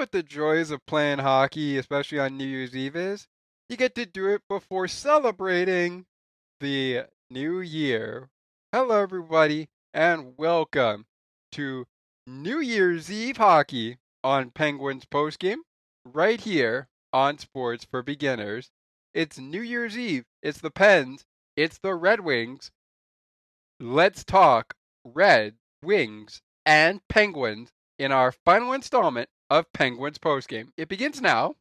what the joys of playing hockey, especially on New Year's Eve, is? You get to do it before celebrating the new year. Hello, everybody, and welcome to New Year's Eve hockey on Penguins postgame, right here on Sports for Beginners. It's New Year's Eve. It's the Pens. It's the Red Wings. Let's talk Red Wings and Penguins in our final installment of Penguins postgame. It begins now.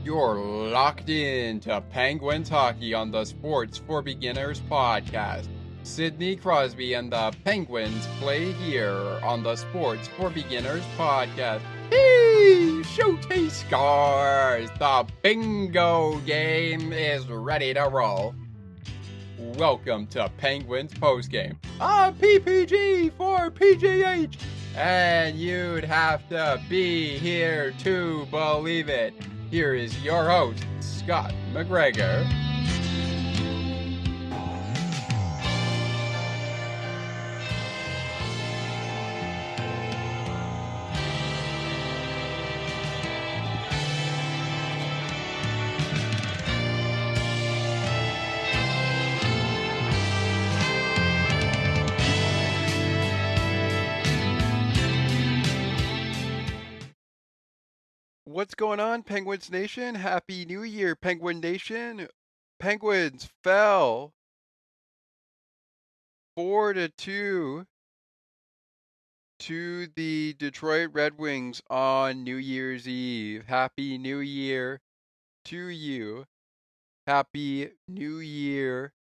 You're locked in to Penguins hockey on the Sports for Beginners podcast. Sidney Crosby and the Penguins play here on the Sports for Beginners podcast. Hey, shoot, he scores! The bingo game is ready to roll. Welcome to Penguins postgame. PPG for PGH. And you'd have to be here to believe it. Here is your host, Scott McGregor. What's going on, Penguins Nation? Happy New Year, Penguin Nation. Penguins fell 4-2 to the Detroit Red Wings on New Year's Eve. Happy New Year to you. Happy New Year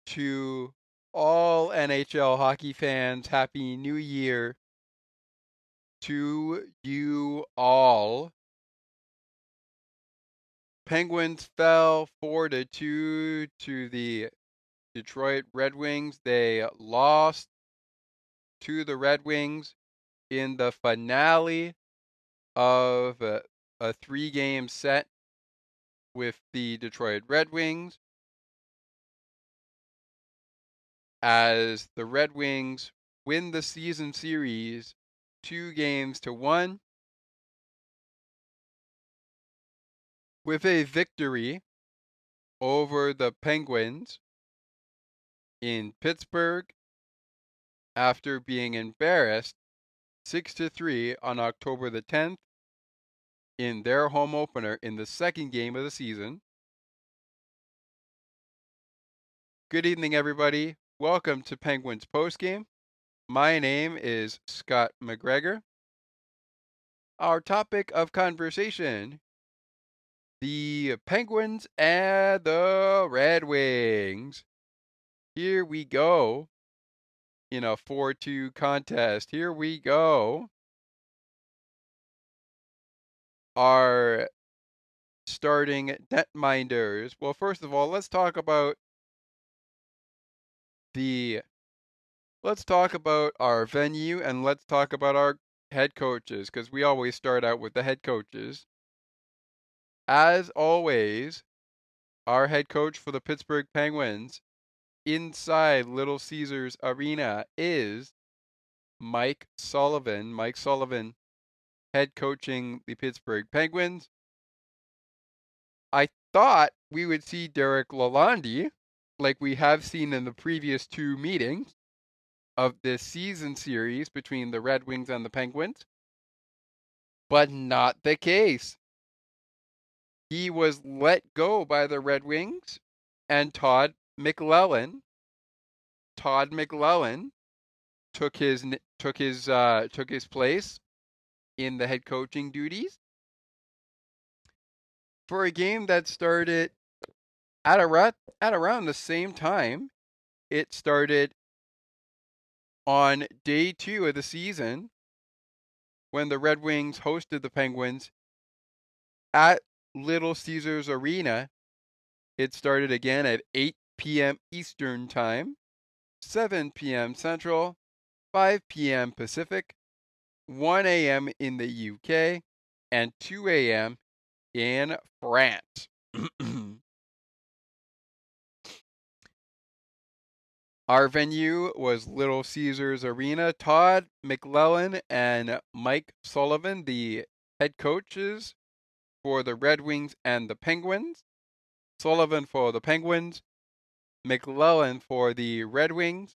to all NHL hockey fans. Happy New Year to you all. Penguins fell 4-2 to the Detroit Red Wings. They lost to the Red Wings in the finale of a 3-game set with the Detroit Red Wings, as the Red Wings win the season series 2-1 with a victory over the Penguins in Pittsburgh after being embarrassed 6-3 on October the 10th in their home opener in the second game of the season. Good evening, everybody. Welcome to Penguins postgame. My name is Scott McGregor. Our topic of conversation: the Penguins and the Red Wings. Here we go in a 4-2 contest. Here we go. Our starting netminders. Well, first of all, let's talk about our venue, and let's talk about our head coaches, because we always start out with the head coaches. As always, our head coach for the Pittsburgh Penguins inside Little Caesars Arena is Mike Sullivan. Mike Sullivan, head coaching the Pittsburgh Penguins. I thought we would see Derek Lalonde, like we have seen in the previous 2 meetings of this season series between the Red Wings and the Penguins, but not the case. He was let go by the Red Wings, and Todd McLellan took his place in the head coaching duties for a game that started at around the same time. It started on day 2 of the season when the Red Wings hosted the Penguins at Little Caesars Arena. It started again at 8 p.m. Eastern Time, 7 p.m. Central, 5 p.m. Pacific, 1 a.m. in the UK, and 2 a.m. in France. Our venue was Little Caesars Arena. Todd McLellan and Mike Sullivan, the head coaches for the Red Wings and the Penguins. Sullivan for the Penguins, McLellan for the Red Wings.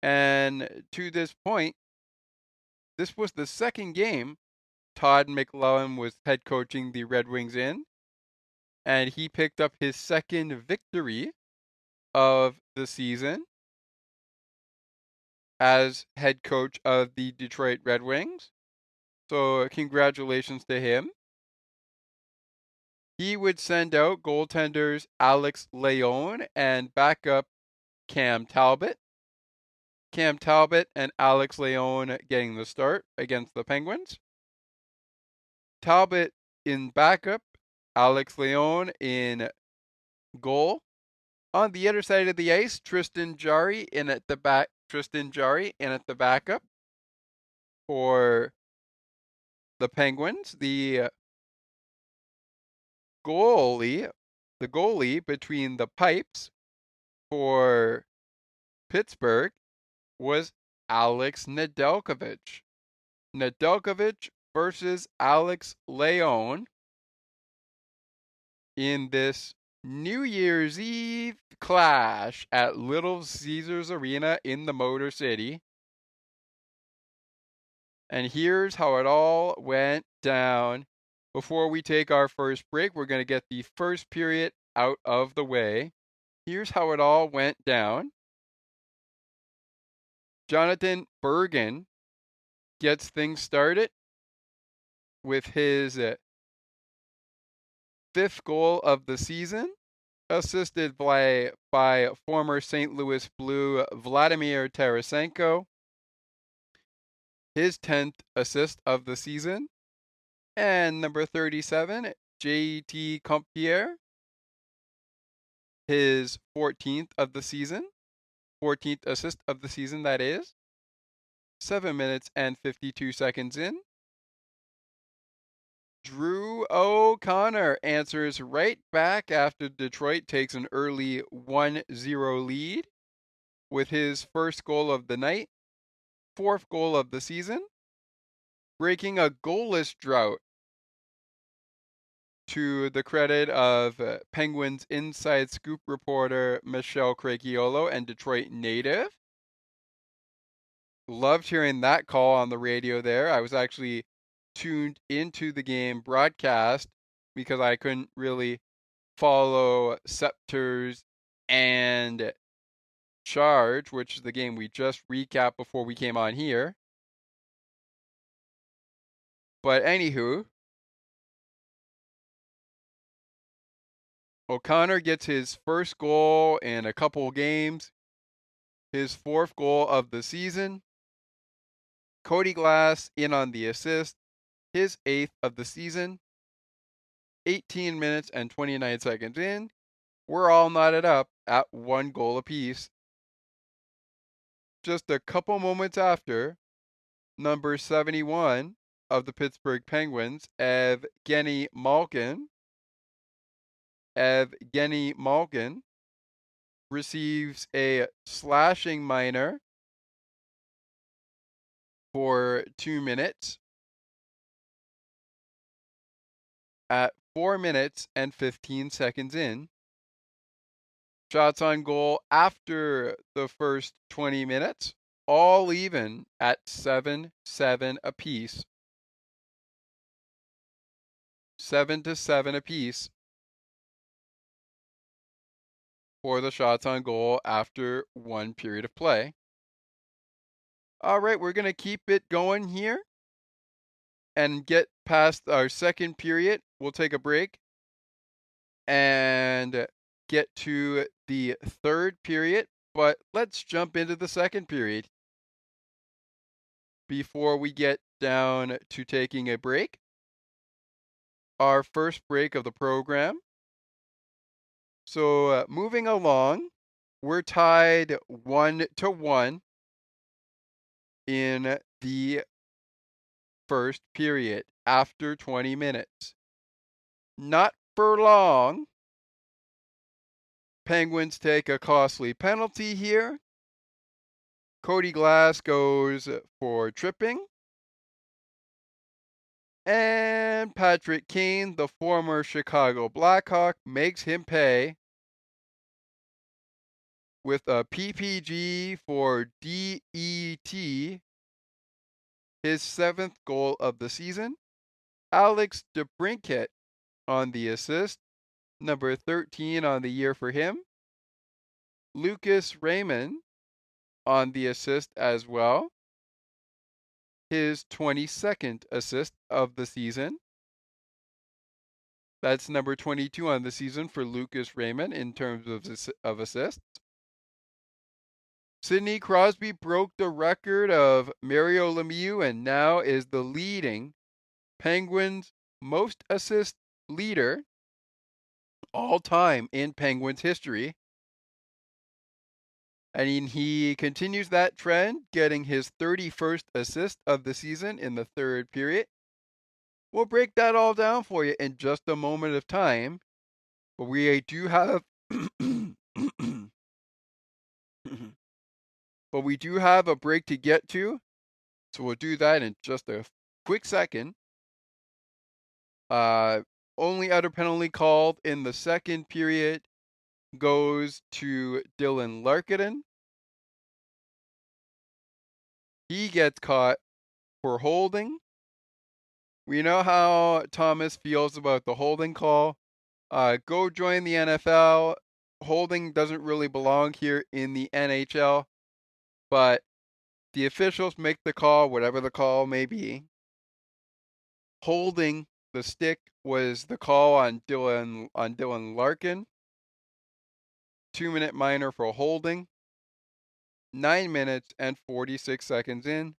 And to this point, this was the second game Todd McLellan was head coaching the Red Wings in, and he picked up his second victory of the season as head coach of the Detroit Red Wings. So, congratulations to him. He would send out goaltenders Alex Leone and backup Cam Talbot. Cam Talbot and Alex Leone getting the start against the Penguins. Talbot in backup, Alex Leone in goal. On the other side of the ice, Tristan Jarry in at the backup for the Penguins. Goalie, the goalie between the pipes for Pittsburgh was Alex Nedeljkovic. Nedeljkovic versus Alex Leone in this New Year's Eve clash at Little Caesars Arena in the Motor City. And here's how it all went down. Before we take our first break, we're going to get the first period out of the way. Here's how it all went down. Jonathan Bergen gets things started with his fifth goal of the season, assisted by former St. Louis Blue Vladimir Tarasenko, his 10th assist of the season, and number 37, J.T. Compierre, his 14th of the season, 14th assist of the season, that is. 7 minutes and 52 seconds in. Drew O'Connor answers right back after Detroit takes an early 1-0 lead with his first goal of the night, fourth goal of the season, breaking a goalless drought to the credit of Penguins inside scoop reporter Michelle Craigiolo and Detroit native. Loved hearing that call on the radio there. I was actually tuned into the game broadcast because I couldn't really follow Scepters and Charge, which is the game we just recapped before we came on here. But anywho, O'Connor gets his first goal in a couple games, his fourth goal of the season. Cody Glass in on the assist, his 8th of the season. 18 minutes and 29 seconds in, we're all knotted up at 1 goal apiece. Just a couple moments after, number 71 of the Pittsburgh Penguins, Evgeny Malkin, receives a slashing minor for 2 minutes at 4 minutes and 15 seconds in. Shots on goal after the first 20 minutes, all even at 7-7 apiece. 7-7 apiece for the shots on goal after one period of play. All right, we're going to keep it going here and get past our second period. We'll take a break and get to the third period, but let's jump into the second period before we get down to taking a break. Our first break of the program. So moving along, we're tied 1-1 in the first period after 20 minutes. Not for long. Penguins take a costly penalty here. Cody Glass goes for tripping. And Patrick Kane, the former Chicago Blackhawk, makes him pay with a PPG for DET, his 7th goal of the season. Alex DeBrincat on the assist, number 13 on the year for him. Lucas Raymond on the assist as well, his 22nd assist of the season. That's number 22 on the season for Lucas Raymond in terms of assists. Sidney Crosby broke the record of Mario Lemieux and now is the leading Penguins most assist leader all time in Penguins history. And he continues that trend, getting his 31st assist of the season in the 3rd period. We'll break that all down for you in just a moment of time. But we do have a break to get to. So we'll do that in just a quick second. Only other penalty called in the 2nd period goes to Dylan Larkin. He gets caught for holding. We know how Thomas feels about the holding call. Go join the NFL. Holding doesn't really belong here in the NHL, but the officials make the call, whatever the call may be. Holding the stick was the call on Dylan Larkin. 2-minute minor for holding. 9 minutes and 46 seconds in.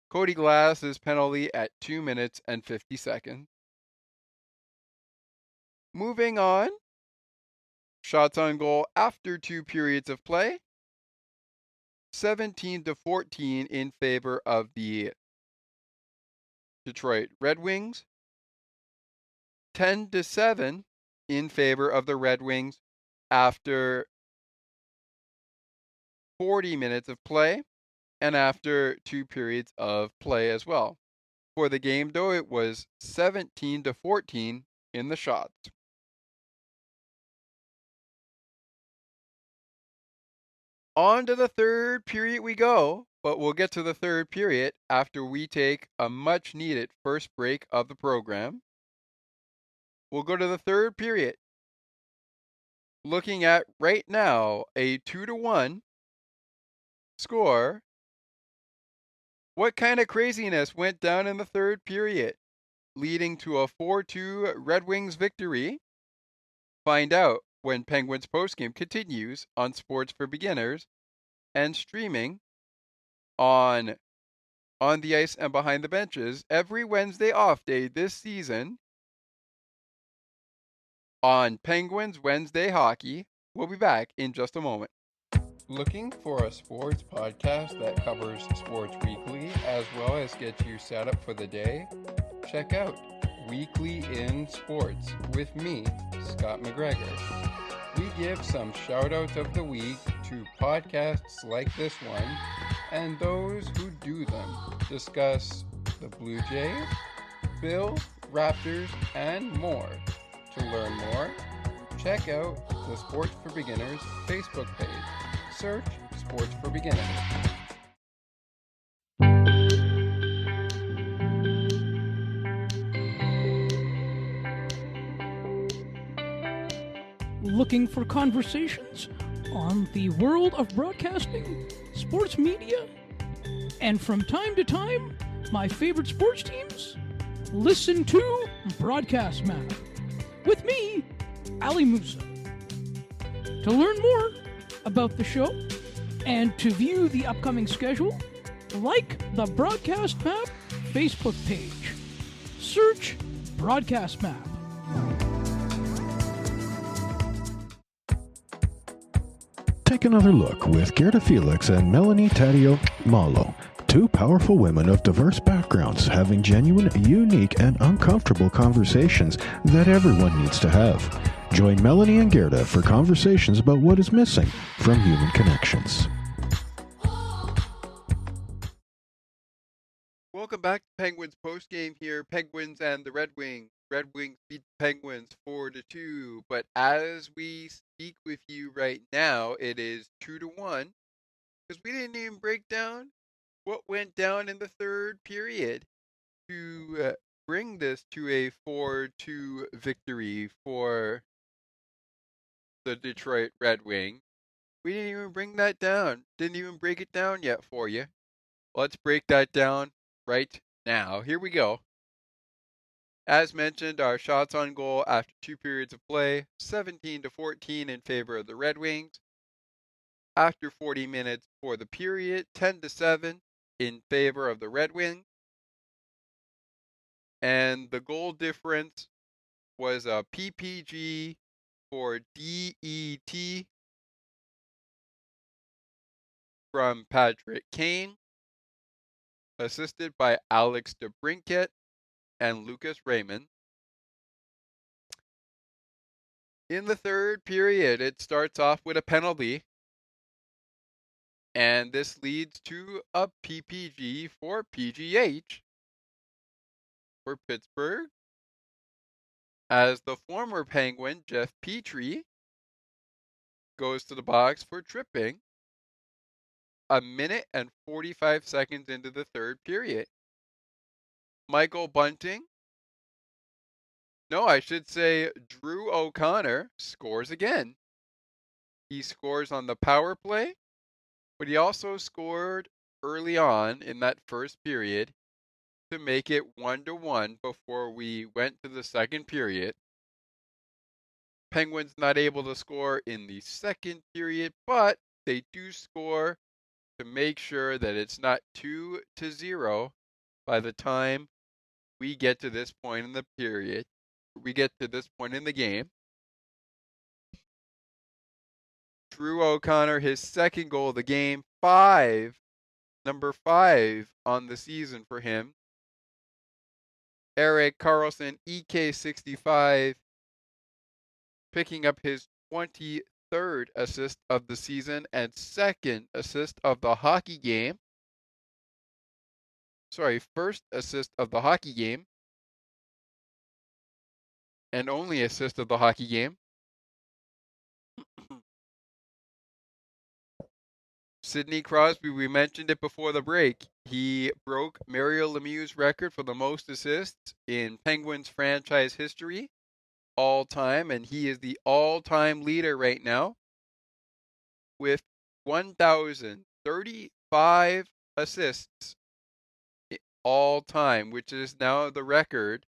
Cody Glass's penalty at 2 minutes and 50 seconds. Moving on. Shots on goal after 2 periods of play. 17-14 in favor of the Detroit Red Wings. 10-7 in favor of the Red Wings after 40 minutes of play and after 2 periods of play as well. For the game, though, it was 17-14 in the shots. On to the 3rd period we go, but we'll get to the 3rd period after we take a much-needed first break of the program. We'll go to the 3rd period. Looking at right now a 2-1 score. What kind of craziness went down in the 3rd period, leading to a 4-2 Red Wings victory? Find out when Penguins postgame continues on Sports for Beginners and streaming on the Ice and Behind the Benches every Wednesday off day this season on Penguins Wednesday Hockey. We'll be back in just a moment. Looking for a sports podcast that covers sports weekly as well as gets you set up for the day? Check out Weekly in Sports with me, Scott McGregor. We give some shout-outs of the week to podcasts like this one and those who do them. Discuss the Blue Jays, Bill, Raptors, and more. To learn more, check out the Sports for Beginners Facebook page. Search Sports for Beginners. Looking for conversations on the world of broadcasting, sports media, and from time to time, my favorite sports teams? Listen to Broadcast Map with me, Ali Musa. To learn more about the show and to view the upcoming schedule, like the Broadcast Map Facebook page. Search Broadcast Map. Take another look with Gerda Felix and Melanie Taddeo Malo, two powerful women of diverse backgrounds having genuine, unique, and uncomfortable conversations that everyone needs to have. Join Melanie and Gerda for conversations about what is missing from human connections. Welcome back to Penguins postgame here. Penguins and the Red Wings. Red Wings beat the Penguins 4-2. But as we speak with you right now, it is 2-1. Because we didn't even break down what went down in the third period to bring this to a 4-2 victory for the Detroit Red Wings. We didn't even bring that down. Didn't even break it down yet for you. Let's break that down right now. Here we go. As mentioned, our shots on goal after 2 periods of play, 17-14 in favor of the Red Wings. After 40 minutes for the period, 10-7 in favor of the Red Wings. And the goal difference was a PPG for DET from Patrick Kane, assisted by Alex DeBrincat and Lucas Raymond. In the third period, it starts off with a penalty, and this leads to a PPG for PGH for Pittsburgh, as the former Penguin, Jeff Petrie, goes to the box for tripping a minute and 45 seconds into the third period. Michael Bunting, no, I should say Drew O'Connor, scores again. He scores on the power play, but he also scored early on in that first period to make it 1-1 before we went to the second period. Penguins not able to score in the second period, but they do score to make sure that it's not 2-0 by the time we get to this point in the period. We get to this point in the game. Drew O'Connor, his second goal of the game, number 5 on the season for him. Erik Karlsson, EK65, picking up his 23rd assist of the season and second assist of the hockey game. First assist of the hockey game. And only assist of the hockey game. Sidney Crosby, we mentioned it before the break. He broke Mario Lemieux's record for the most assists in Penguins franchise history all time, and he is the all-time leader right now with 1,035 assists all time, which is now the record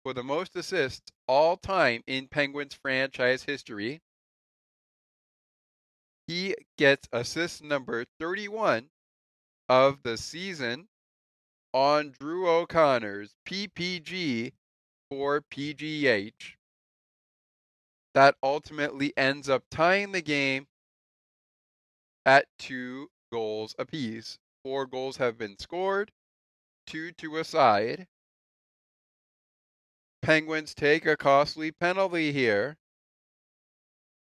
for the most assists all time in Penguins franchise history. He gets assist number 31 of the season on Drew O'Connor's PPG for PGH. That ultimately ends up tying the game at 2 goals apiece. 4 goals have been scored, 2 to a side. Penguins take a costly penalty here.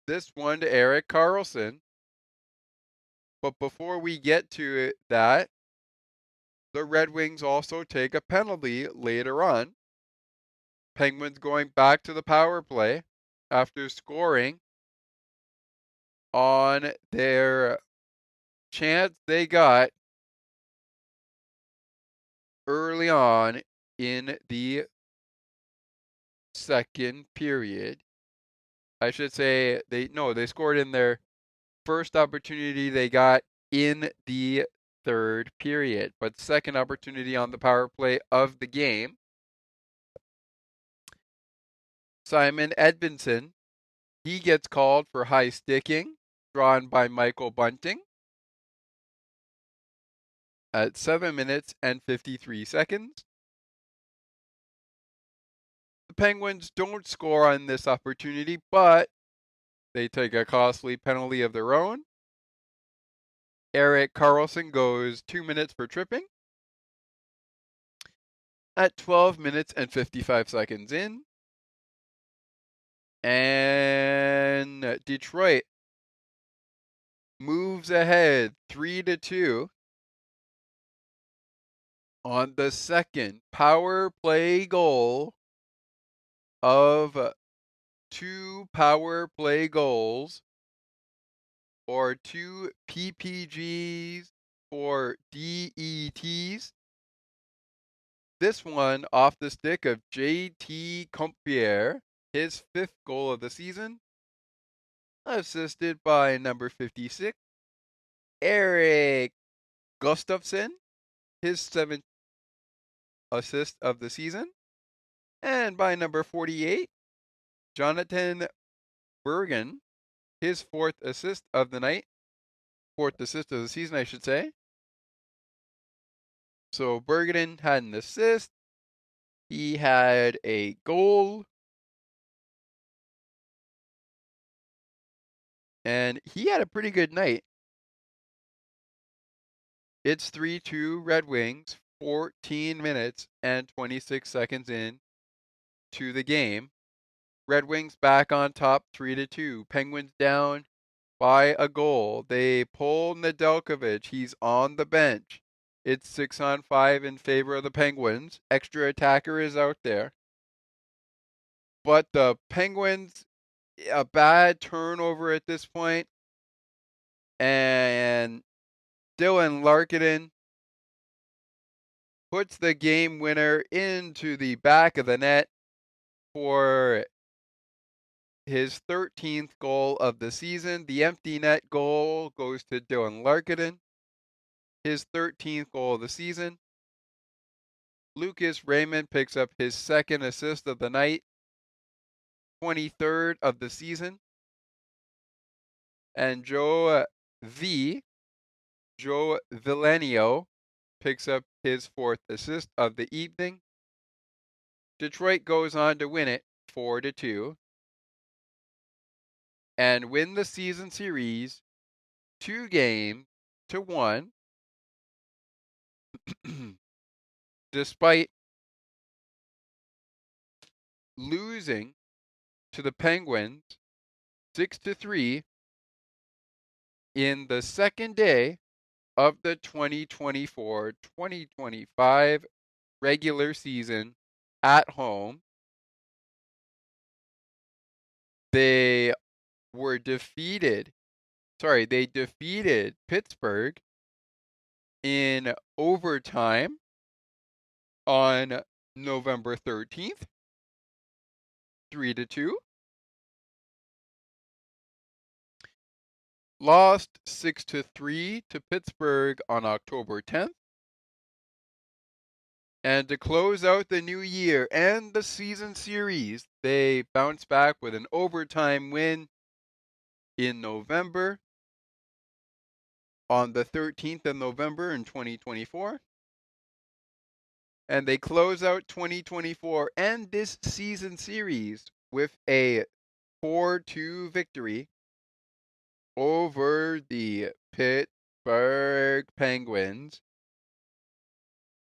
This one to Erik Karlsson. But before we get to that, the Red Wings also take a penalty later on. Penguins going back to the power play after scoring on their chance they got early on in the second period. I should say they scored in their first opportunity they got in the third period, but second opportunity on the power play of the game. Simon Edvinsson, he gets called for high sticking, drawn by Michael Bunting at 7 minutes and 53 seconds. The Penguins don't score on this opportunity, but they take a costly penalty of their own. Erik Karlsson goes 2 minutes for tripping at 12 minutes and 55 seconds in. And Detroit moves ahead 3-2 on the second power play goal of 2 power play goals, or 2 PPGs or DETs. This one off the stick of JT Compierre, his 5th goal of the season, assisted by number 56, Eric Gustafsson, his 7th assist of the season, and by number 48, Jonathan Bergen, his 4th assist of the night, 4th assist of the season, I should say. So Bergen had an assist, he had a goal, and he had a pretty good night. It's 3-2 Red Wings, 14 minutes and 26 seconds in to the game. Red Wings back on top 3-2. Penguins down by a goal. They pull Nedeljkovic. He's on the bench. It's 6-on-5 in favor of the Penguins. Extra attacker is out there. But the Penguins, a bad turnover at this point, and Dylan Larkin puts the game winner into the back of the net for his 13th goal of the season. The empty net goal goes to Dylan Larkin, his 13th goal of the season. Lucas Raymond picks up his 2nd assist of the night, 23rd of the season. And Joe Villeneuve picks up his 4th assist of the evening. Detroit goes on to win it 4-2 and win the season series 2-1, despite losing to the Penguins 6-3 in the second day of the 2024-2025 regular season at home. They defeated Pittsburgh in overtime on November 13th, 3-2. Lost 6-3 to Pittsburgh on October 10th. And to close out the new year and the season series, they bounced back with an overtime win in November, on the 13th of November in 2024. And they close out 2024 and this season series with a 4-2 victory over the Pittsburgh Penguins.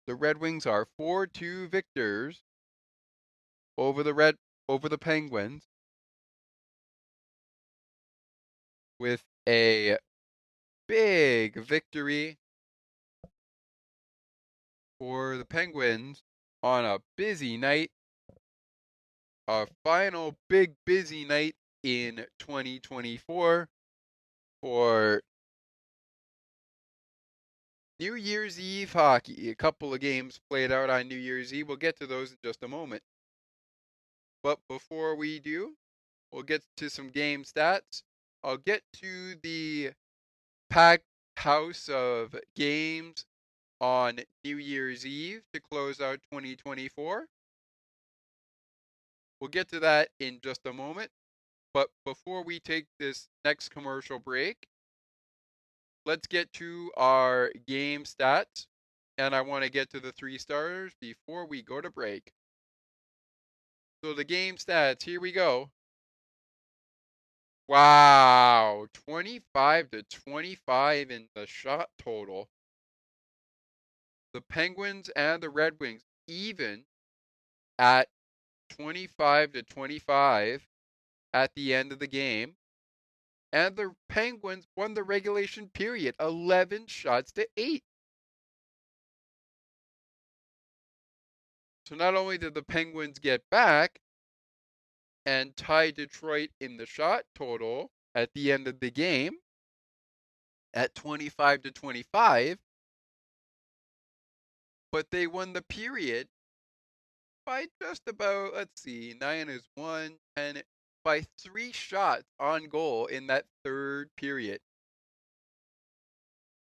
The Red Wings are 4-2 victors over the Penguins, with a big victory for the Penguins on a busy night, a final big busy night in 2024 for New Year's Eve hockey. A couple of games played out on New Year's Eve. We'll get to those in just a moment. But before we do, we'll get to some game stats. I'll get to the packed house of games on New Year's Eve to close out 2024. We'll get to that in just a moment. But before we take this next commercial break, let's get to our game stats. And I want to get to the 3 stars before we go to break. So the game stats, here we go. Wow, 25-25 in the shot total. The Penguins and the Red Wings even at 25-25. at the end of the game, and the Penguins won the regulation period 11 shots to 8. So not only did the Penguins get back and tie Detroit in the shot total at the end of the game at 25 to 25, but they won the period by just about, let's see, 9 is 1, 10, by 3 shots on goal in that third period.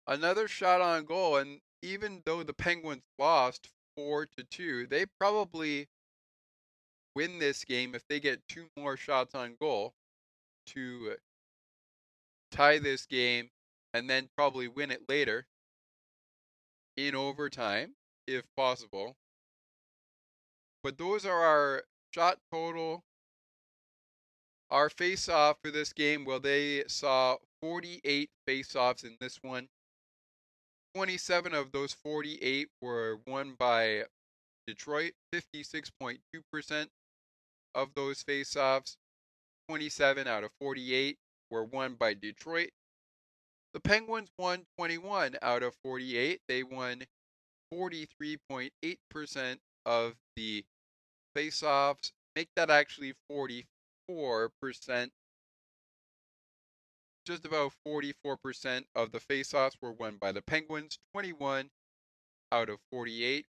Another shot on goal, and even though the Penguins lost 4 to 2, they probably win this game if they get 2 more shots on goal to tie this game and then probably win it later in overtime if possible. But those are our shot total. Our face-off for this game, well, they saw 48 face-offs in this one. 27 of those 48 were won by Detroit, 56.2% of those face-offs. 27 out of 48 were won by Detroit. The Penguins won 21 out of 48. They won 43.8% of the face-offs. Make that actually 44%. Just about 44% of the face-offs were won by the Penguins. 21 out of 48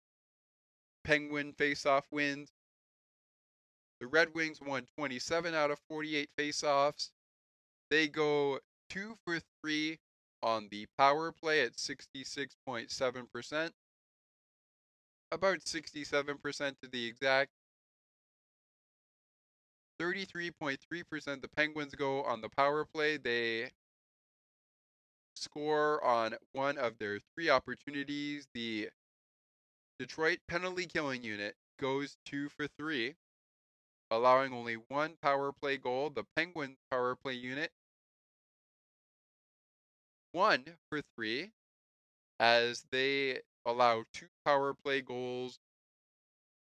Penguin face-off wins. The Red Wings won 27 out of 48 face-offs. They go 2 for 3 on the power play at 66.7%. About 67% to the exact. 33.3% the Penguins go on the power play. They score on one of their 3 opportunities. The Detroit penalty killing unit goes 2 for 3, allowing only 1 power play goal. The Penguins power play unit 1 for 3, as they allow 2 power play goals,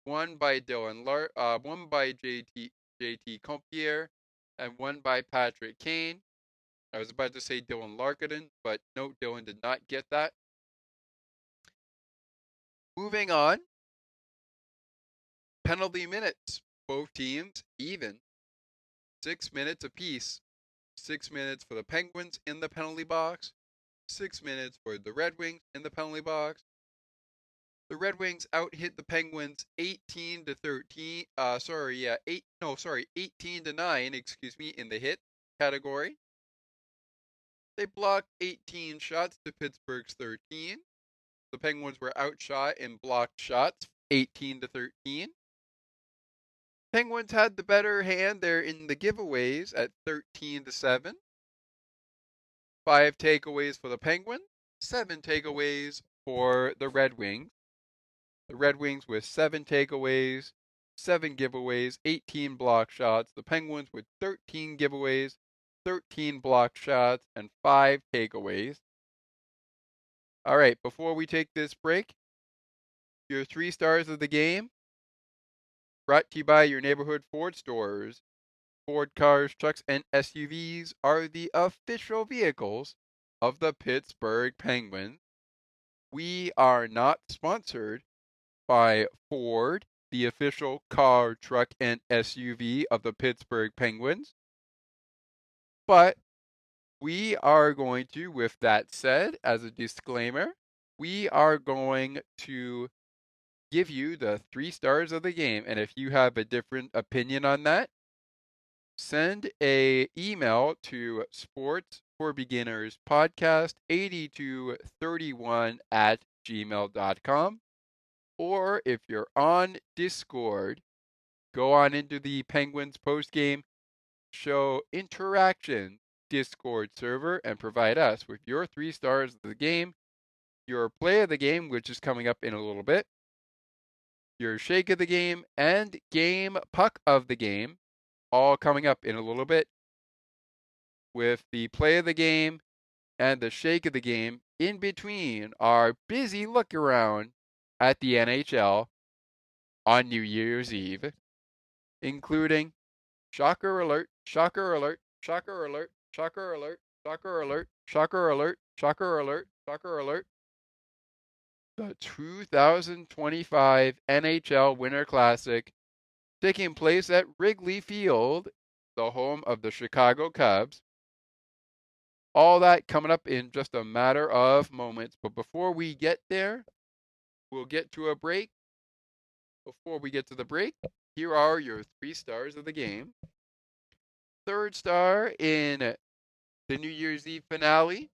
one by one by JT Compier, and one by Patrick Kane. I was about to say Dylan Larkin, but no, Dylan did not get that. Moving on, penalty minutes. Both teams even. 6 minutes apiece. 6 minutes for the Penguins in the penalty box. 6 minutes for the Red Wings in the penalty box. The Red Wings out-hit the Penguins 18 to 13. 18 to 9, in the hit category. They blocked 18 shots to Pittsburgh's 13. The Penguins were outshot in blocked shots, 18 to 13. Penguins had the better hand there in the giveaways at 13 to 7. 5 takeaways for the Penguins, 7 takeaways for the Red Wings. The Red Wings with 7 takeaways, 7 giveaways, 18 block shots. The Penguins with 13 giveaways, 13 block shots, and 5 takeaways. All right, before we take this break, your 3 stars of the game, brought to you by your neighborhood Ford stores. Ford cars, trucks, and SUVs are the official vehicles of the Pittsburgh Penguins. We are not sponsored by Ford, the official car, truck, and SUV of the Pittsburgh Penguins. But we are going to, with that said, as a disclaimer, we are going to give you the 3 stars of the game. And if you have a different opinion on that, send a email to sportsforbeginnerspodcast8231@gmail.com. Or if you're on Discord, go on into the Penguins postgame show interaction Discord server and provide us with your 3 stars of the game, your play of the game, which is coming up in a little bit, your shake of the game, and game puck of the game, all coming up in a little bit, with the play of the game and the shake of the game in between our busy look around at the NHL on New Year's Eve, including Shocker alert, shocker alert, shocker alert, shocker alert, shocker alert, shocker alert, shocker alert, shocker alert. The 2025 NHL Winter Classic taking place at Wrigley Field, the home of the Chicago Cubs. All that coming up in just a matter of moments. But before we get there, we'll get to a break. Before we get to the break, here are your 3 stars of the game. Third star in the New Year's Eve finale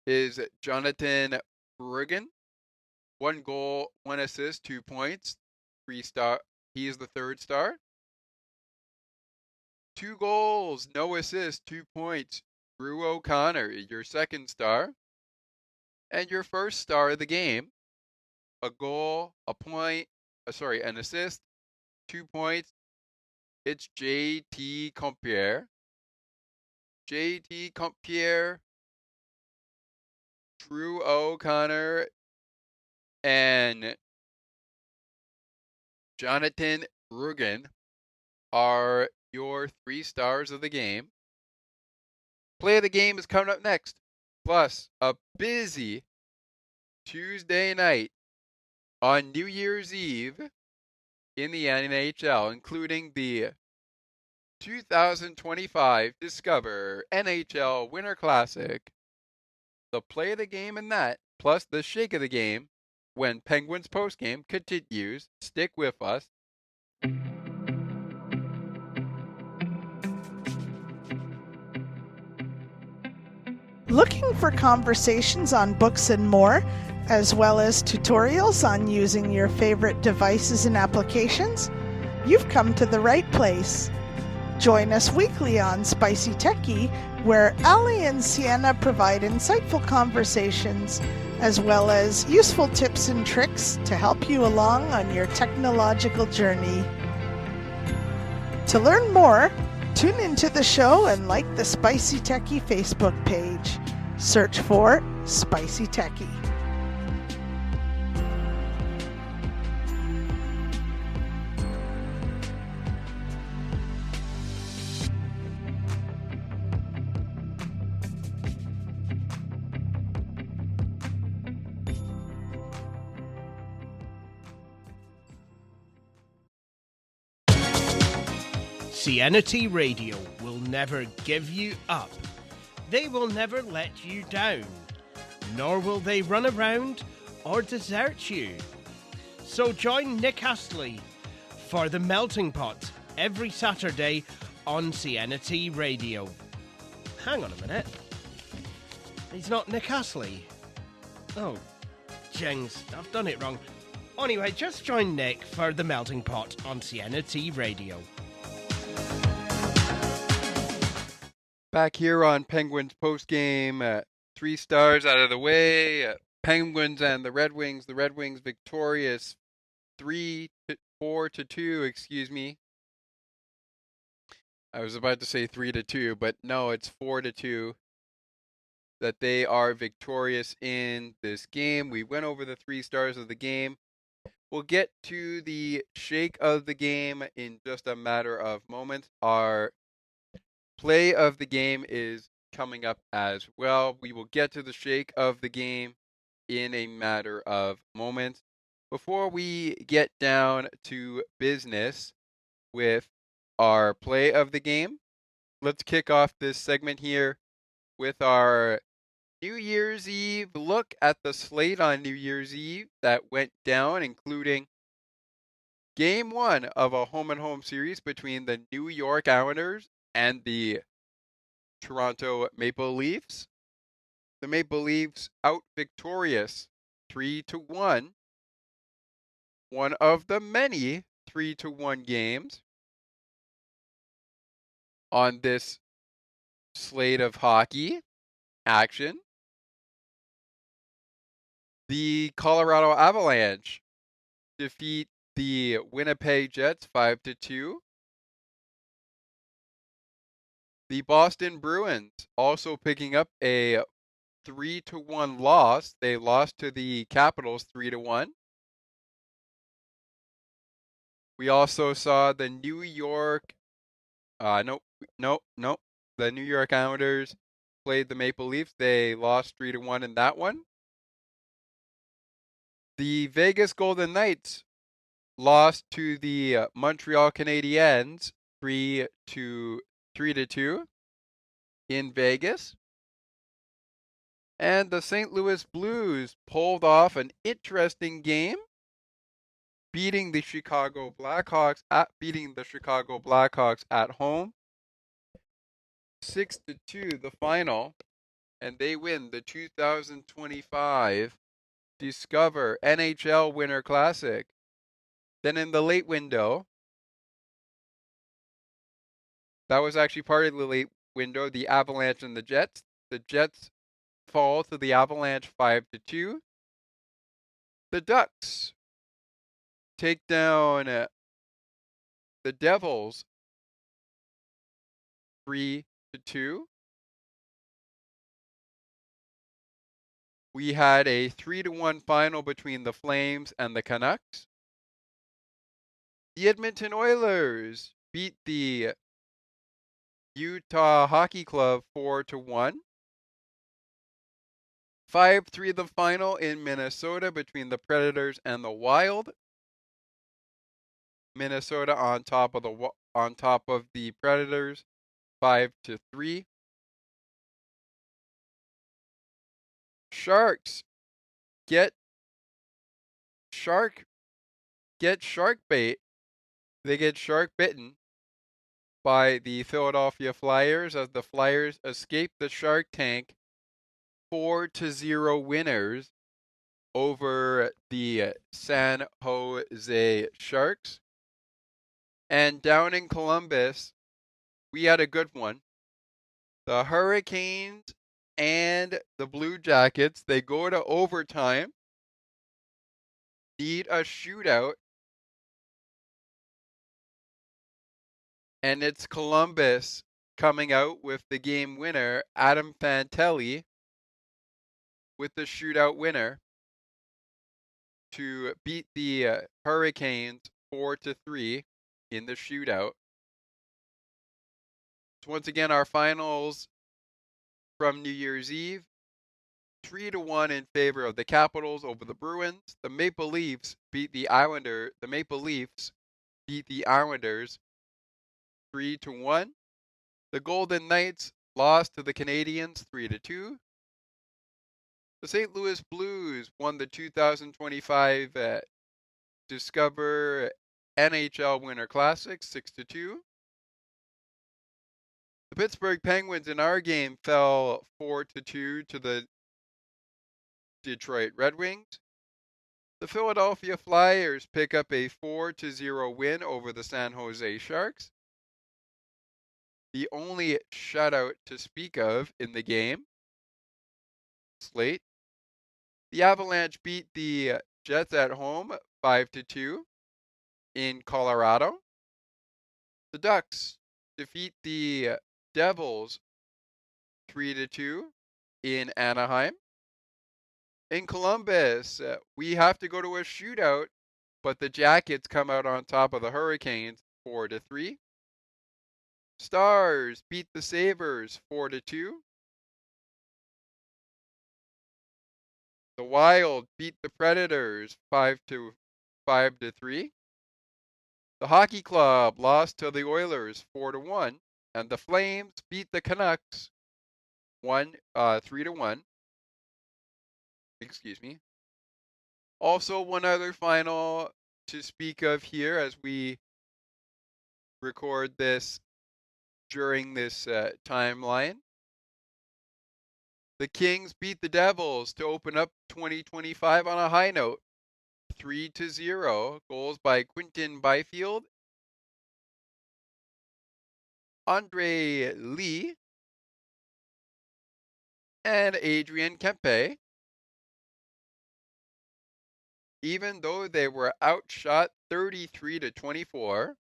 is Jonathan Bruggen. 1 goal, 1 assist, 2 points. 3 star. He is the third star. 2 goals, no assists, 2 points. Drew O'Connor, your second star. And your first star of the game, a goal, an assist, 2 points. It's JT Compere. JT Compere, Drew O'Connor, and Jonathan Bruggen are your 3 stars of the game. Play of the game is coming up next. Plus, a busy Tuesday night on New Year's Eve in the NHL, including the 2025 Discover NHL Winter Classic. The play of the game in that, plus the shake of the game when Penguins postgame continues. Stick with us. Looking for conversations on books and more, as well as tutorials on using your favorite devices and applications? You've come to the right place. Join us weekly on Spicy Techie, where Ali and Sienna provide insightful conversations, as well as useful tips and tricks to help you along on your technological journey. To learn more, tune into the show and like the Spicy Techie Facebook page. Search for Spicy Techie. CNT Radio will never give you up. They will never let you down, nor will they run around or desert you. So join Nick Astley for The Melting Pot every Saturday on CNT Radio. Hang on a minute. He's not Nick Astley. Oh, jings, I've done it wrong. Anyway, just join Nick for The Melting Pot on CNT Radio. Back here on Penguins postgame, 3 stars out of the way. Penguins and the Red Wings. The Red Wings victorious 4-2, excuse me. I was about to say 3-2, but no, it's 4-2 that they are victorious in this game. We went over the 3 stars of the game. We'll get to the shake of the game in just a matter of moments. Our play of the game is coming up as well. We will get to the shake of the game in a matter of moments. Before we get down to business with our play of the game, let's kick off this segment here with our New Year's Eve look at the slate on New Year's Eve that went down, including Game 1 of a home-and-home series between the New York Islanders and the Toronto Maple Leafs. The Maple Leafs out victorious 3-1. One of the many 3-1 games on this slate of hockey action. The Colorado Avalanche defeat the Winnipeg Jets 5-2. The Boston Bruins also picking up a 3-1 loss. They lost to the Capitals 3-1. We also saw the New York, nope. The New York Islanders played the Maple Leafs. They lost 3-1 in that one. The Vegas Golden Knights lost to the Montreal Canadiens 3-2 in Vegas. And the St. Louis Blues pulled off an interesting game, beating the Chicago Blackhawks at home 6-2 the final, and they win the 2025 Discover NHL Winter Classic. Then in the late window, that was actually part of the late window, the Avalanche and the Jets. The Jets fall to the Avalanche 5-2. The Ducks take down the Devils 3-2. We had a 3-1 final between the Flames and the Canucks. The Edmonton Oilers beat the Utah Hockey Club 4-1. 5-3 the final in Minnesota between the Predators and the Wild. Minnesota on top of the Predators 5-3. Sharks get shark bait. They get shark bitten by the Philadelphia Flyers as the Flyers escape the Shark Tank 4-0 winners over the San Jose Sharks. And down in Columbus, we had a good one. The Hurricanes and the Blue Jackets, they go to overtime, need a shootout, and it's Columbus coming out with the game winner, Adam Fantilli, with the shootout winner to beat the Hurricanes 4-3 in the shootout. So once again, our finals from New Year's Eve, 3-1 in favor of the Capitals over the Bruins. The Maple Leafs beat the Islanders 3-1. The Golden Knights lost to the Canadiens 3-2. The St. Louis Blues won the 2025 Discover NHL Winter Classic 6-2. The Pittsburgh Penguins in our game fell 4-2 to the Detroit Red Wings. The Philadelphia Flyers pick up a 4-0 win over the San Jose Sharks. The only shutout to speak of in the game slate. The Avalanche beat the Jets at home 5-2 in Colorado. The Ducks defeat the Devils 3-2 in Anaheim. In Columbus, we have to go to a shootout, but the Jackets come out on top of the Hurricanes 4-3. Stars beat the Sabres 4-2. The Wild beat the Predators 5-3. The Hockey Club lost to the Oilers 4-1, and the Flames beat the Canucks 3-1. Excuse me. Also, one other final to speak of here as we record this during this timeline. The Kings beat the Devils to open up 2025 on a high note, 3-0. Goals by Quinton Byfield, Andre Lee, and Adrian Kempe. Even though they were outshot 33-24,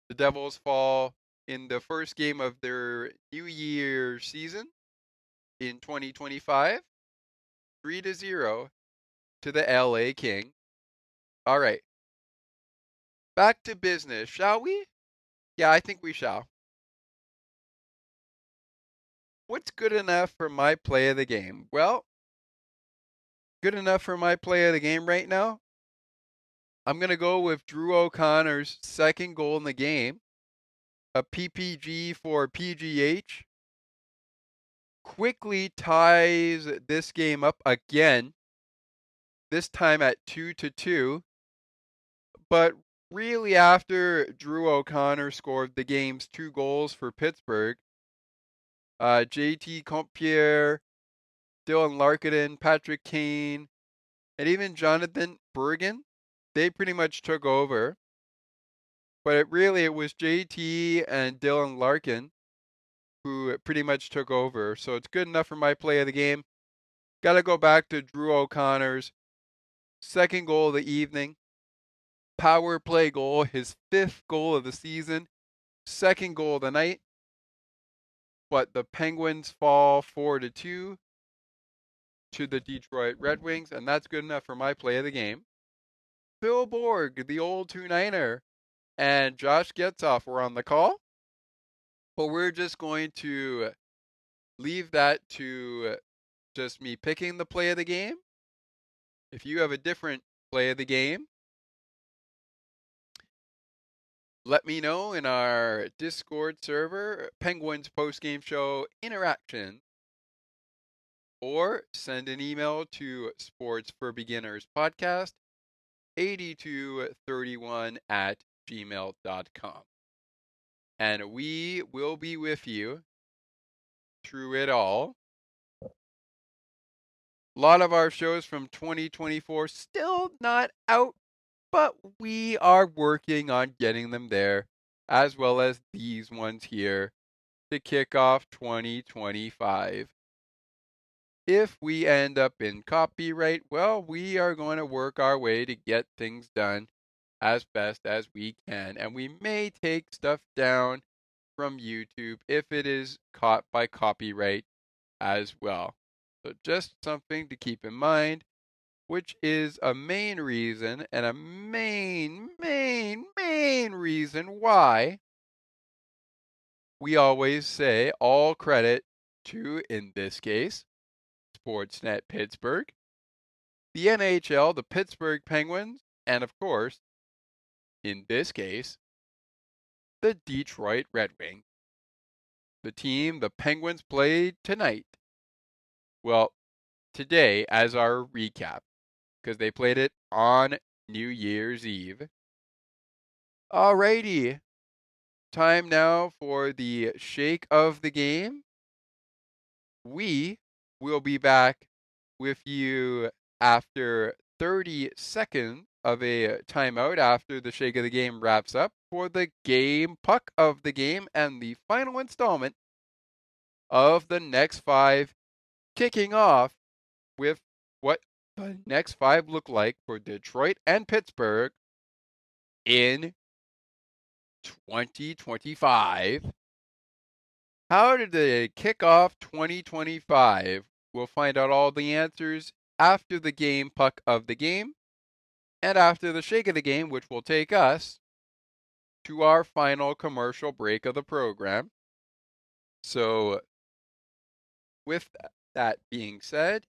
the Devils fall in the first game of their New Year season in 2025, 3-0 to the LA King. All right. back to business, shall we? Yeah, I think we shall. What's good enough for my play of the game? Well, good enough for my play of the game right now? I'm going to go with Drew O'Connor's second goal in the game, a PPG for PGH. Quickly ties this game up again, this time at 2-2. But really, after Drew O'Connor scored the game's 2 goals for Pittsburgh, JT Compierre, Dylan Larkin, Patrick Kane, and even Jonathan Bergen, they pretty much took over. But it was JT and Dylan Larkin who pretty much took over. So it's good enough for my play of the game. Got to go back to Drew O'Connor's second goal of the evening. Power play goal, his 5th goal of the season, second goal of the night. But the Penguins fall 4-2 to the Detroit Red Wings, and that's good enough for my play of the game. Phil Borg, the old 2-9er, and Josh Getzoff were on the call, but we're just going to leave that to just me picking the play of the game. If you have a different play of the game, let me know in our Discord server, Penguins Postgame Show Interaction, or send an email to Sports for Beginners Podcast 8231 at gmail.com. And we will be with you through it all. A lot of our shows from 2024 still not out, but we are working on getting them there, as well as these ones here to kick off 2025. If we end up in copyright, well, we are going to work our way to get things done as best as we can. And we may take stuff down from YouTube if it is caught by copyright as well. So just something to keep in mind, which is a main reason and a main reason why we always say all credit to, in this case, Sportsnet Pittsburgh, the NHL, the Pittsburgh Penguins, and of course, in this case, the Detroit Red Wings. The team the Penguins played tonight. Well, today as our recap, because they played it on New Year's Eve. Alrighty, time now for the shake of the game. We will be back with you after 30 seconds of a timeout after the shake of the game wraps up for the game puck of the game and the final installment of the next 5, kicking off with what the next 5 look like for Detroit and Pittsburgh in 2025. How did they kick off 2025? We'll find out all the answers after the game puck of the game and after the shake of the game, which will take us to our final commercial break of the program. So, with that being said,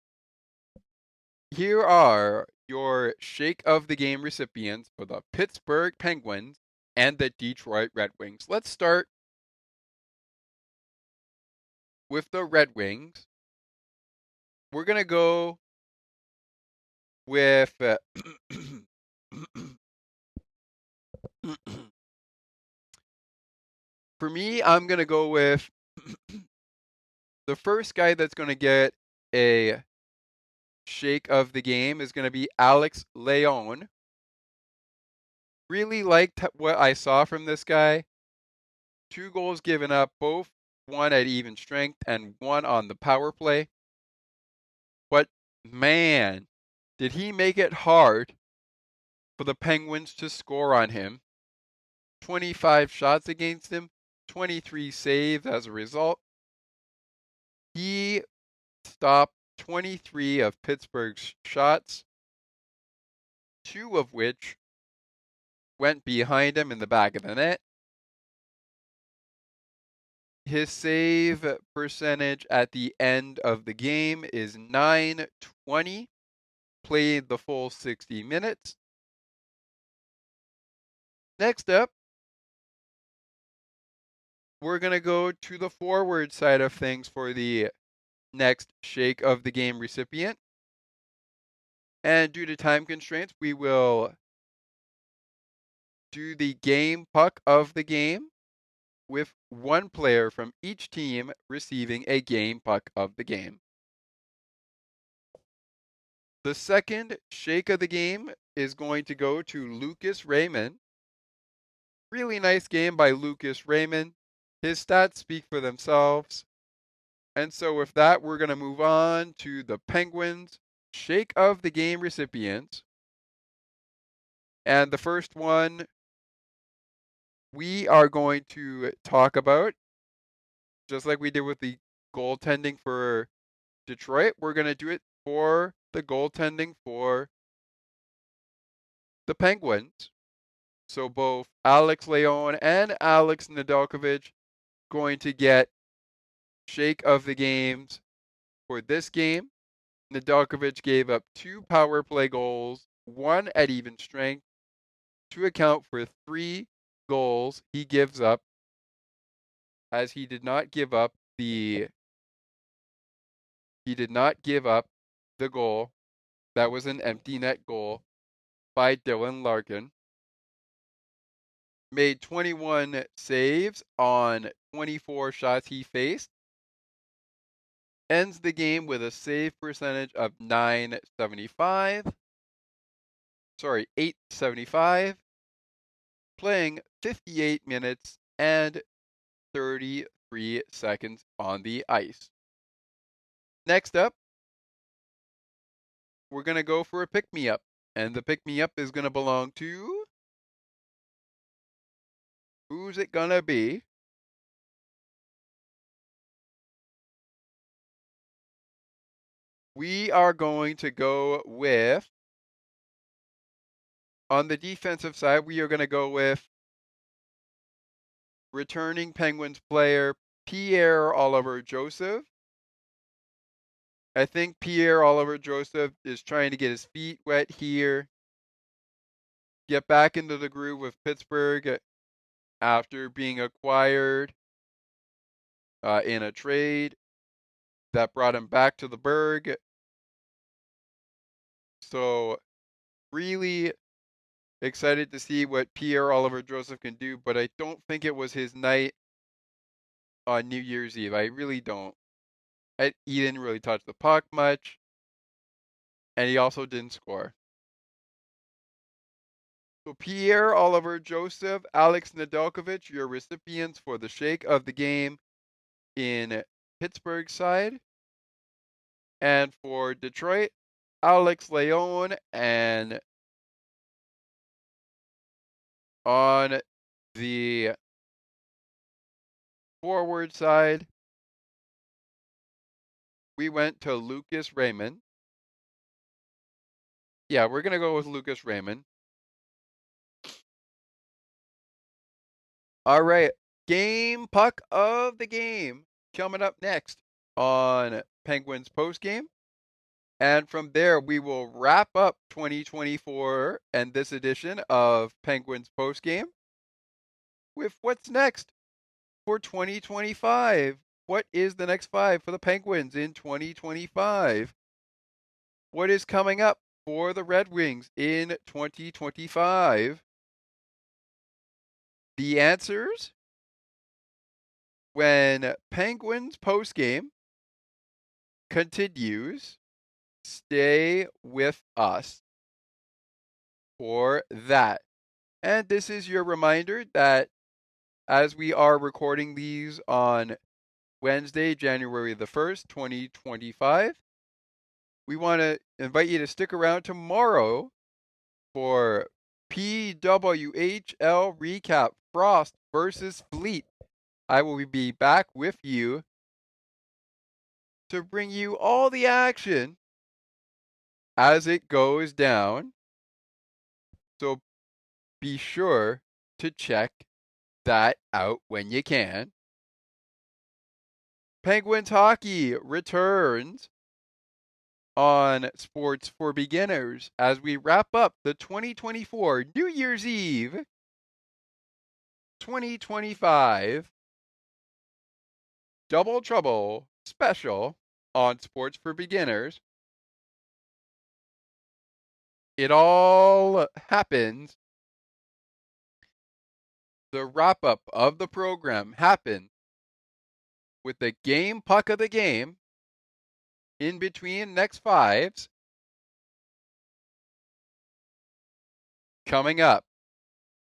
here are your shake of the game recipients for the Pittsburgh Penguins and the Detroit Red Wings. Let's start with the Red Wings. We're going to go with for me, I'm going to go with the first guy that's going to get a shake of the game is going to be Alex Leon. Really liked what I saw from this guy. 2 goals given up, both one at even strength and one on the power play. But man, did he make it hard for the Penguins to score on him. 25 shots against him, 23 saves as a result. He stopped 23 of Pittsburgh's shots, 2 of which went behind him in the back of the net. His save percentage at the end of the game is .920. Played the full 60 minutes. Next up, we're going to go to the forward side of things for the next Shake of the Game recipient. And due to time constraints, we will do the game puck of the game with one player from each team receiving a game puck of the game. The second Shake of the Game is going to go to Lucas Raymond. Really nice game by Lucas Raymond. His stats speak for themselves. And so with that, we're going to move on to the Penguins Shake of the Game recipients. And the first one we are going to talk about, just like we did with the goaltending for Detroit, we're going to do it for the goaltending for the Penguins. So both Alex Leon and Alex Nedeljkovic going to get Shake of the Games for this game. Nedeljkovic gave up 2 power play goals, 1 at even strength, to account for 3 goals he gives up, as he did not give up the goal that was an empty net goal by Dylan Larkin. Made 21 saves on 24 shots he faced. Ends the game with a save percentage of 875, playing 58 minutes and 33 seconds on the ice. Next up, we're going to go for a pick-me-up, and the pick-me-up is going to belong to... Who's it going to be? We are going to go with... On the defensive side, we are going to go with returning Penguins player Pierre-Olivier Joseph. I think Pierre-Olivier Joseph is trying to get his feet wet here, get back into the groove with Pittsburgh after being acquired in a trade that brought him back to the Berg. So really excited to see what Pierre-Olivier Joseph can do, but I don't think it was his night on New Year's Eve. I really don't. He didn't really touch the puck much, and he also didn't score. So Pierre-Olivier Joseph, Alex Nedeljkovic, your recipients for the Shake of the Game in Pittsburgh side. And for Detroit, Alex Leon, and on the forward side, we went to Lucas Raymond. Yeah, we're going to go with Lucas Raymond. All right, game puck of the game coming up next on Penguins postgame. And from there, we will wrap up 2024 and this edition of Penguins postgame with what's next for 2025. What is the next 5 for the Penguins in 2025? What is coming up for the Red Wings in 2025? The answers when Penguins postgame continues. Stay with us for that. And this is your reminder that as we are recording these on Wednesday, January the 1st, 2025, we want to invite you to stick around tomorrow for PWHL recap, Frost versus Fleet. I will be back with you to bring you all the action as it goes down. So be sure to check that out when you can. Penguins hockey returns on Sports for Beginners as we wrap up the 2024 New Year's Eve 2025 Double Trouble special on Sports for Beginners. It all happens. The wrap up of the program happens with the game puck of the game in between next fives coming up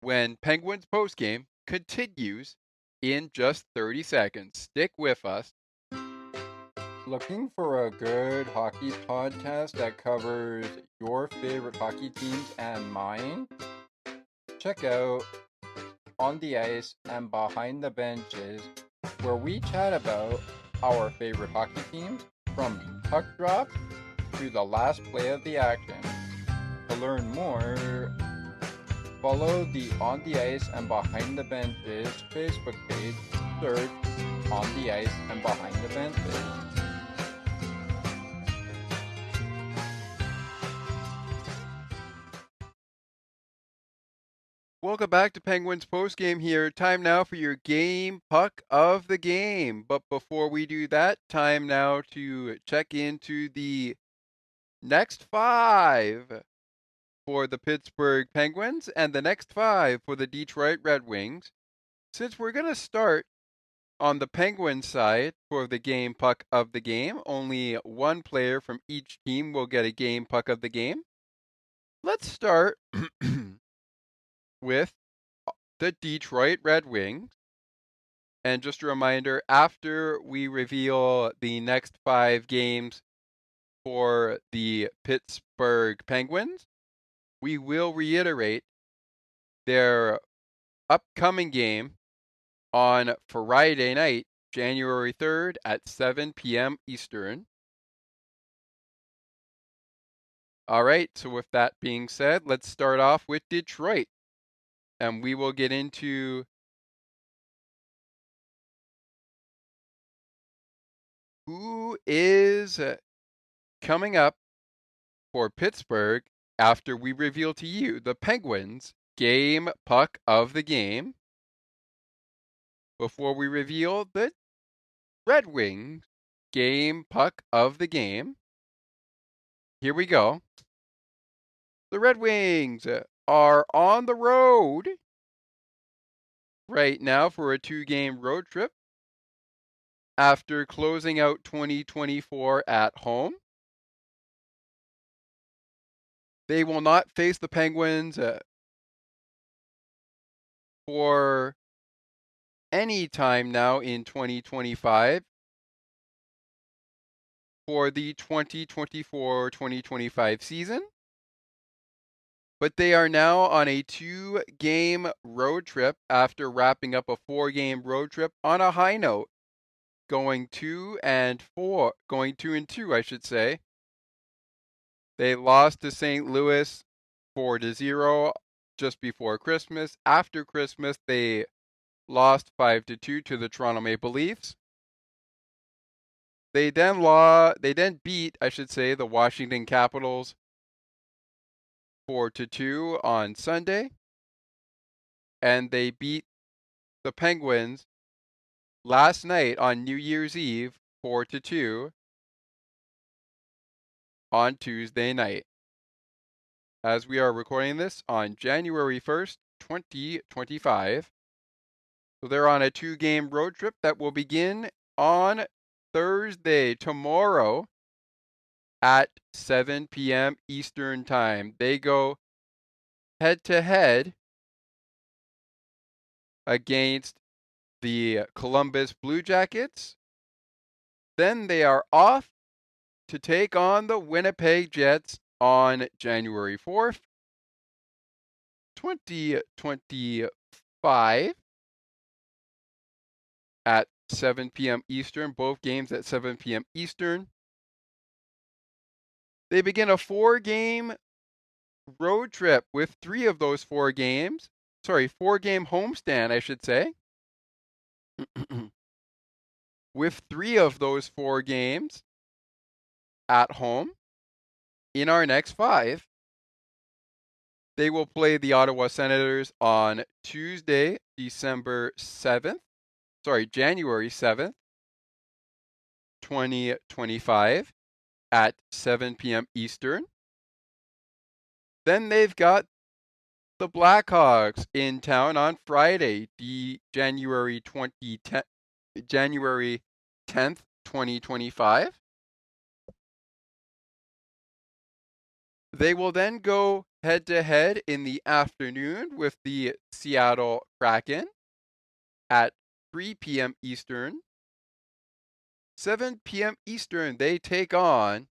when Penguins postgame continues in just 30 seconds. Stick with us. Looking for a good hockey podcast that covers your favorite hockey teams and mine? Check out On the Ice and Behind the Benches, where we chat about our favorite hockey teams from puck drop to the last play of the action. To learn more, follow the On the Ice and Behind the Benches Facebook page. Search On the Ice and Behind the Benches. Welcome back to Penguins postgame here. Time now for your game puck of the game. But before we do that, time now to check into the next five for the Pittsburgh Penguins and the next five for the Detroit Red Wings. Since we're going to start on the Penguins side for the game puck of the game, only one player from each team will get a game puck of the game. Let's start with the Detroit Red Wings. And just a reminder, after we reveal the next five games for the Pittsburgh Penguins, we will reiterate their upcoming game on Friday night, January 3rd at 7 p.m. Eastern. All right, so with that being said, let's start off with Detroit. And we will get into who is coming up for Pittsburgh after we reveal to you the Penguins game puck of the game. Before we reveal the Red Wings game puck of the game, here we go. The Red Wings are on the road right now for a 2-game road trip after closing out 2024 at home. They will not face the Penguins for any time now in 2025 for the 2024-2025 season. But they are now on a 2-game road trip after wrapping up a 4-game road trip on a high note, going 2-2, I should say. They lost to St. Louis 4-0 just before Christmas. After Christmas, they lost 5-2 to the Toronto Maple Leafs. They then beat, I should say, the Washington Capitals 4-2 on Sunday, and they beat the Penguins last night on New Year's Eve 4-2 on Tuesday night. As we are recording this on January 1st, 2025. So they're on a 2-game road trip that will begin on Thursday, tomorrow, at 7 p.m. Eastern Time. They go head-to-head against the Columbus Blue Jackets. Then they are off to take on the Winnipeg Jets on January 4th, 2025 at 7 p.m. Eastern. Both games at 7 p.m. Eastern. They begin a 4-game road trip with 3 of those 4 games. Sorry, 4-game homestand, I should say. With 3 of those 4 games at home. In our next 5, they will play the Ottawa Senators on Tuesday, January 7th, 2025 at 7 p.m. Eastern. Then they've got the Blackhawks in town on Friday, January 10th, 2025. They will then go head-to-head in the afternoon with the Seattle Kraken at 3 p.m. Eastern. 7 p.m. Eastern, they take on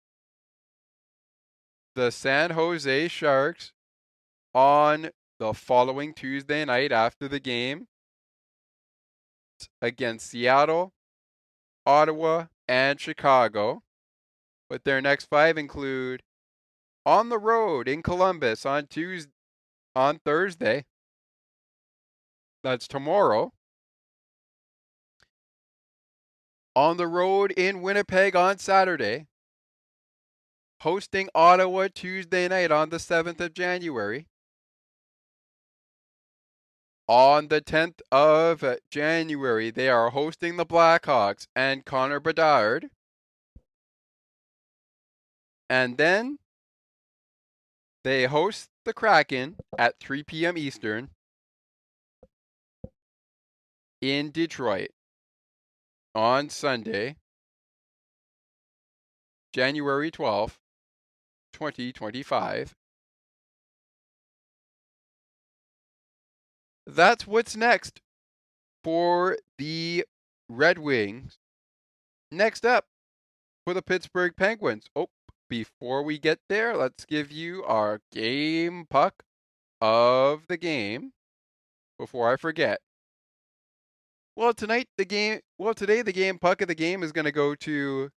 the San Jose Sharks on the following Tuesday night after the game against Seattle, Ottawa, and Chicago. But their next 5 include on the road in Columbus on Thursday. That's tomorrow. On the road in Winnipeg on Saturday. Hosting Ottawa Tuesday night on the 7th of January. On the 10th of January, they are hosting the Blackhawks and Connor Bedard. And then they host the Kraken at 3 p.m. Eastern in Detroit on Sunday, January 12th, 2025. That's what's next for the Red Wings. Next up for the Pittsburgh Penguins. Oh, before we get there, let's give you our game puck of the game before I forget. Well, today the game puck of the game is going to go to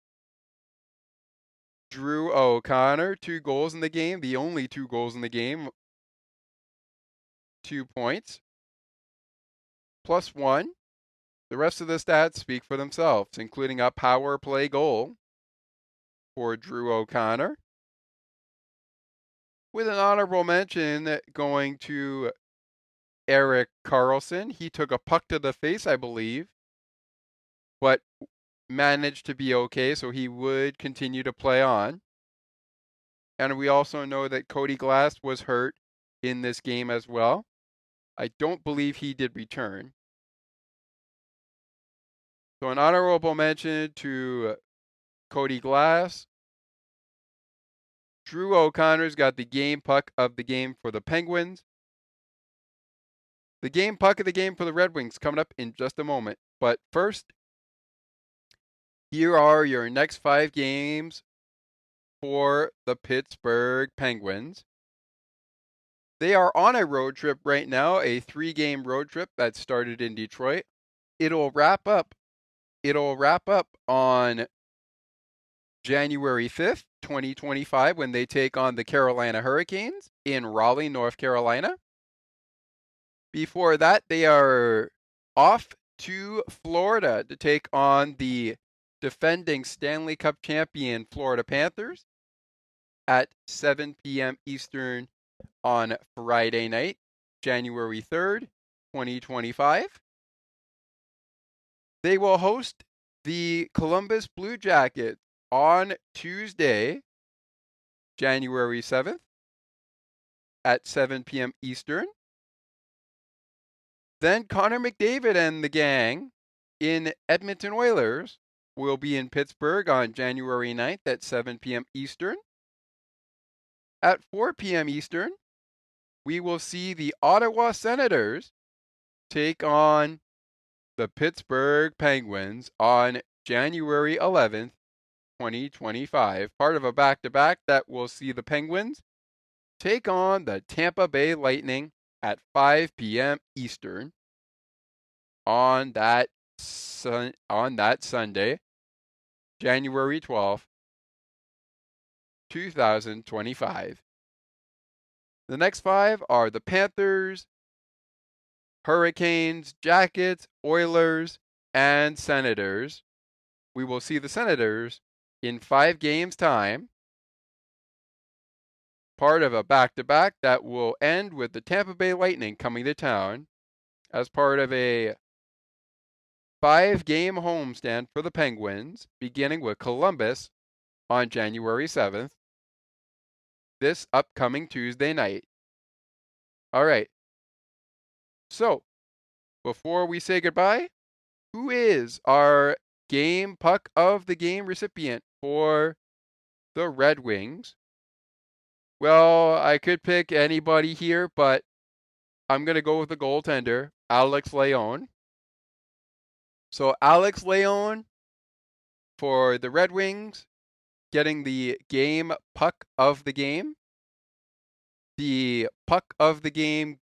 Drew O'Connor. 2 goals in the game, the only 2 goals in the game. 2 points. +1. The rest of the stats speak for themselves, including a power play goal for Drew O'Connor. With an honorable mention going to Erik Karlsson. He took a puck to the face, I believe, but managed to be okay, so he would continue to play on. And we also know that Cody Glass was hurt in this game as well. I don't believe he did return. So an honorable mention to Cody Glass. Drew O'Connor's got the game puck of the game for the Penguins. The game puck of the game for the Red Wings coming up in just a moment. But first, here are your next 5 games for the Pittsburgh Penguins. They are on a road trip right now, a 3-game road trip that started in Detroit. It'll wrap up on January 5th, 2025, when they take on the Carolina Hurricanes in Raleigh, North Carolina. Before that, they are off to Florida to take on the defending Stanley Cup champion Florida Panthers at 7 p.m. Eastern on Friday night, January 3rd, 2025. They will host the Columbus Blue Jackets on Tuesday, January 7th at 7 p.m. Eastern. Then Connor McDavid and the gang in Edmonton Oilers will be in Pittsburgh on January 9th at 7 p.m. Eastern. At 4 p.m. Eastern, we will see the Ottawa Senators take on the Pittsburgh Penguins on January 11th, 2025. Part of a back-to-back that will see the Penguins take on the Tampa Bay Lightning at 5 p.m. Eastern on that Sunday, January 12th, 2025. The next 5 are the Panthers, Hurricanes, Jackets, Oilers, and Senators. We will see the Senators in 5 games' time. Part of a back-to-back that will end with the Tampa Bay Lightning coming to town as part of a 5-game homestand for the Penguins, beginning with Columbus on January 7th, this upcoming Tuesday night. All right. So, before we say goodbye, who is our game puck of the game recipient for the Red Wings? Well, I could pick anybody here, but I'm going to go with the goaltender, Alex Leon. So Alex Leon for the Red Wings, getting the game puck of the game. The puck of the game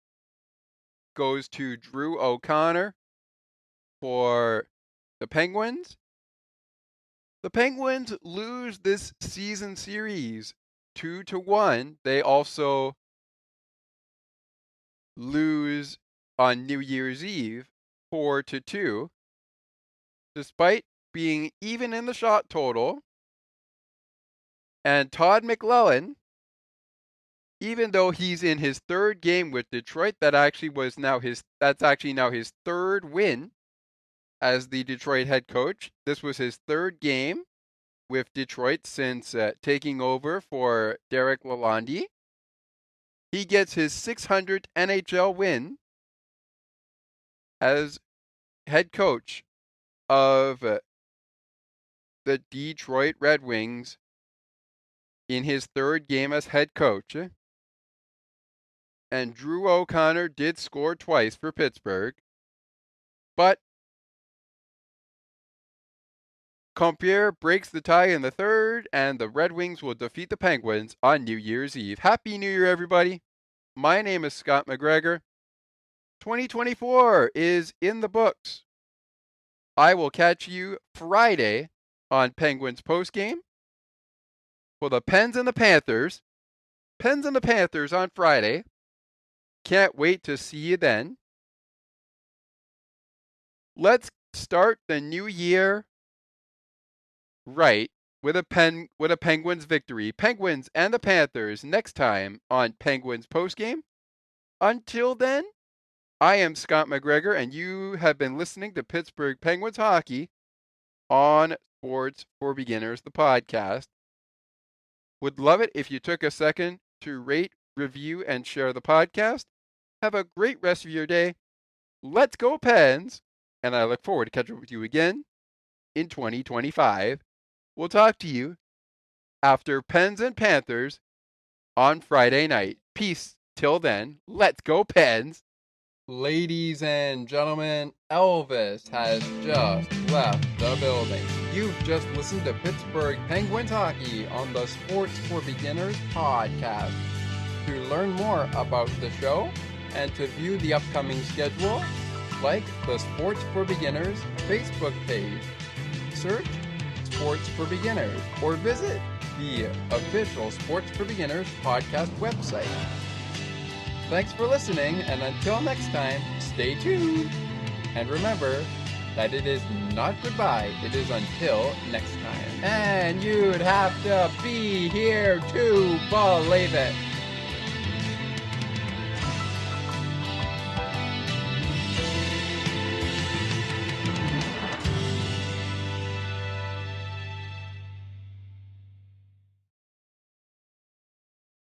goes to Drew O'Connor for the Penguins. The Penguins lose this season series 2-1. They also lose on New Year's Eve 4-2. Despite being even in the shot total, and Todd McLellan, even though he's in his 3rd game with Detroit, that's actually now his 3rd win as the Detroit head coach. This was his 3rd game with Detroit since taking over for Derek Lalonde. He gets his 600th NHL win as head coach of the Detroit Red Wings in his 3rd game as head coach. And Drew O'Connor did score twice for Pittsburgh, but Compier breaks the tie in the 3rd, and the Red Wings will defeat the Penguins on New Year's Eve. Happy New Year, everybody. My name is Scott McGregor. 2024 is in the books. I will catch you Friday on Penguins postgame for the Pens and the Panthers. Pens and the Panthers on Friday. Can't wait to see you then. Let's start the new year right with a Penguins victory. Penguins and the Panthers next time on Penguins postgame. Until then, I am Scott McGregor, and you have been listening to Pittsburgh Penguins hockey on Sports for Beginners, the podcast. Would love it if you took a second to rate, review, and share the podcast. Have a great rest of your day. Let's go Pens, and I look forward to catching up with you again in 2025. We'll talk to you after Pens and Panthers on Friday night. Peace. Till then, let's go Pens. Ladies and gentlemen, Elvis has just left the building. You've just listened to Pittsburgh Penguins hockey on the Sports for Beginners podcast. To learn more about the show and to view the upcoming schedule, like the Sports for Beginners Facebook page. Search Sports for Beginners or visit the official Sports for Beginners podcast website. Thanks for listening, and until next time, stay tuned. And remember that it is not goodbye, it is until next time. And you'd have to be here to believe it.